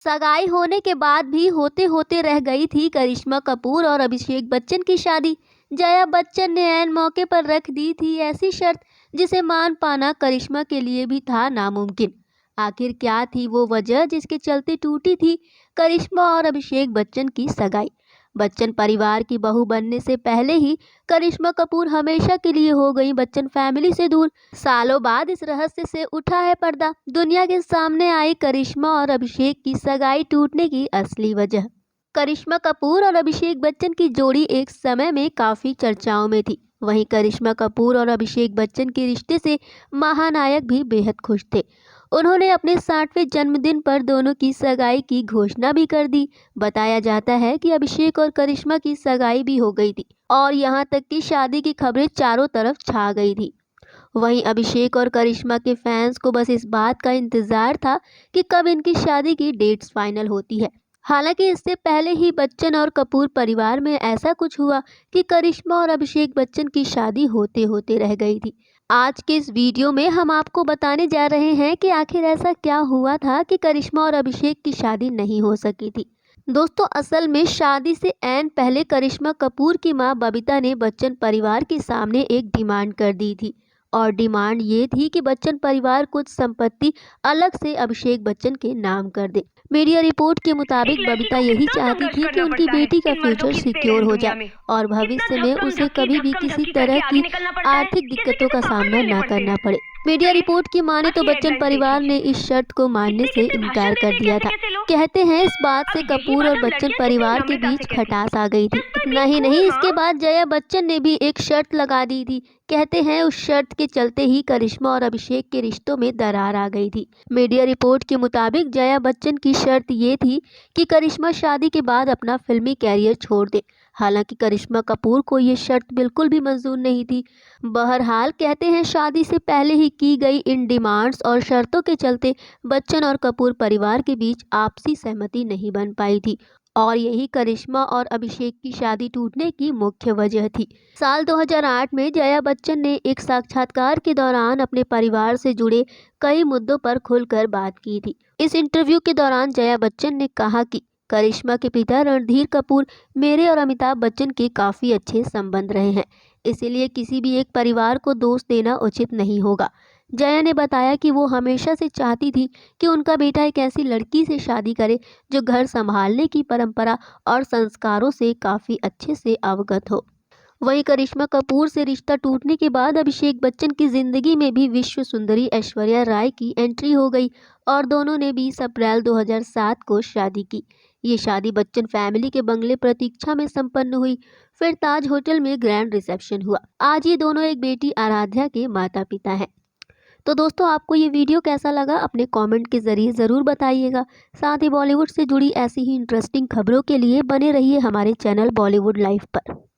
सगाई होने के बाद भी होते होते रह गई थी करिश्मा कपूर और अभिषेक बच्चन की शादी। जया बच्चन ने ऐन मौके पर रख दी थी ऐसी शर्त जिसे मान पाना करिश्मा के लिए भी था नामुमकिन। आखिर क्या थी वो वजह जिसके चलते टूटी थी करिश्मा और अभिषेक बच्चन की सगाई। बच्चन परिवार की बहू बनने से पहले ही करिश्मा कपूर हमेशा के लिए हो गई बच्चन फैमिली से दूर। सालों बाद इस रहस्य से उठा है पर्दा। दुनिया के सामने आई करिश्मा और अभिषेक की सगाई टूटने की असली वजह। करिश्मा कपूर और अभिषेक बच्चन की जोड़ी एक समय में काफी चर्चाओं में थी। वहीं करिश्मा कपूर और अभिषेक बच्चन के रिश्ते से महानायक भी बेहद खुश थे। उन्होंने अपने 60वें जन्मदिन पर दोनों की सगाई की घोषणा भी कर दी। बताया जाता है कि अभिषेक और करिश्मा की सगाई भी हो गई थी और यहाँ तक कि शादी की खबरें चारों तरफ छा गई थी। वहीं अभिषेक और करिश्मा के फैंस को बस इस बात का इंतजार था कि कब इनकी शादी की डेट्स फाइनल होती है। हालांकि इससे पहले ही बच्चन और कपूर परिवार में ऐसा कुछ हुआ कि करिश्मा और अभिषेक बच्चन की शादी होते होते रह गई थी। आज के इस वीडियो में हम आपको बताने जा रहे हैं कि आखिर ऐसा क्या हुआ था कि करिश्मा और अभिषेक की शादी नहीं हो सकी थी। दोस्तों, असल में शादी से ऐन पहले करिश्मा कपूर की मां बबीता ने बच्चन परिवार के सामने एक डिमांड कर दी थी और डिमांड ये थी कि बच्चन परिवार कुछ संपत्ति अलग से अभिषेक बच्चन के नाम कर दे। मीडिया रिपोर्ट के मुताबिक बबीता यही चाहती थी कि उनकी बेटी का फ्यूचर सिक्योर हो जाए और भविष्य में उसे कभी भी किसी तरह की आर्थिक दिक्कतों का सामना न करना पड़े। मीडिया रिपोर्ट की माने तो बच्चन परिवार ने इस शर्त को मानने से इनकार कर दिया था। कहते हैं इस बात से कपूर और बच्चन परिवार के बीच खटास आ गई थी। इतना ही नहीं, इसके बाद जया बच्चन ने भी एक शर्त लगा दी थी। कहते हैं उस शर्त के चलते ही करिश्मा और अभिषेक के रिश्तों में दरार आ गई थी। मीडिया रिपोर्ट के मुताबिक जया बच्चन की शर्त ये थी कि करिश्मा शादी के बाद अपना फिल्मी कैरियर छोड़ दे। हालांकि करिश्मा कपूर को ये शर्त बिल्कुल भी मंजूर नहीं थी। बहरहाल कहते हैं शादी से पहले ही की गई इन डिमांड्स और शर्तों के चलते बच्चन और कपूर परिवार के बीच आपसी सहमति नहीं बन पाई थी और यही करिश्मा और अभिषेक की शादी टूटने की मुख्य वजह थी। साल 2008 में जया बच्चन ने एक साक्षात्कार के दौरान अपने परिवार से जुड़े कई मुद्दों पर खुलकर बात की थी। इस इंटरव्यू के दौरान जया बच्चन ने कहा कि करिश्मा के पिता रणधीर कपूर मेरे और अमिताभ बच्चन के काफ़ी अच्छे संबंध रहे हैं, इसीलिए किसी भी एक परिवार को दोष देना उचित नहीं होगा। जया ने बताया कि वो हमेशा से चाहती थी कि उनका बेटा एक ऐसी लड़की से शादी करे जो घर संभालने की परंपरा और संस्कारों से काफ़ी अच्छे से अवगत हो। वहीं करिश्मा कपूर से रिश्ता टूटने के बाद अभिषेक बच्चन की जिंदगी में भी विश्व सुंदरी ऐश्वर्या राय की एंट्री हो गई और दोनों ने 20 अप्रैल 2007 को शादी की। ये शादी बच्चन फैमिली के बंगले प्रतीक्षा में संपन्न हुई। फिर ताज होटल में ग्रैंड रिसेप्शन हुआ। आज ये दोनों एक बेटी आराध्या के माता पिता हैं। तो दोस्तों, आपको ये वीडियो कैसा लगा अपने कमेंट के जरिए ज़रूर बताइएगा। साथ ही बॉलीवुड से जुड़ी ऐसी ही इंटरेस्टिंग खबरों के लिए बने रहिए हमारे चैनल बॉलीवुड लाइव पर।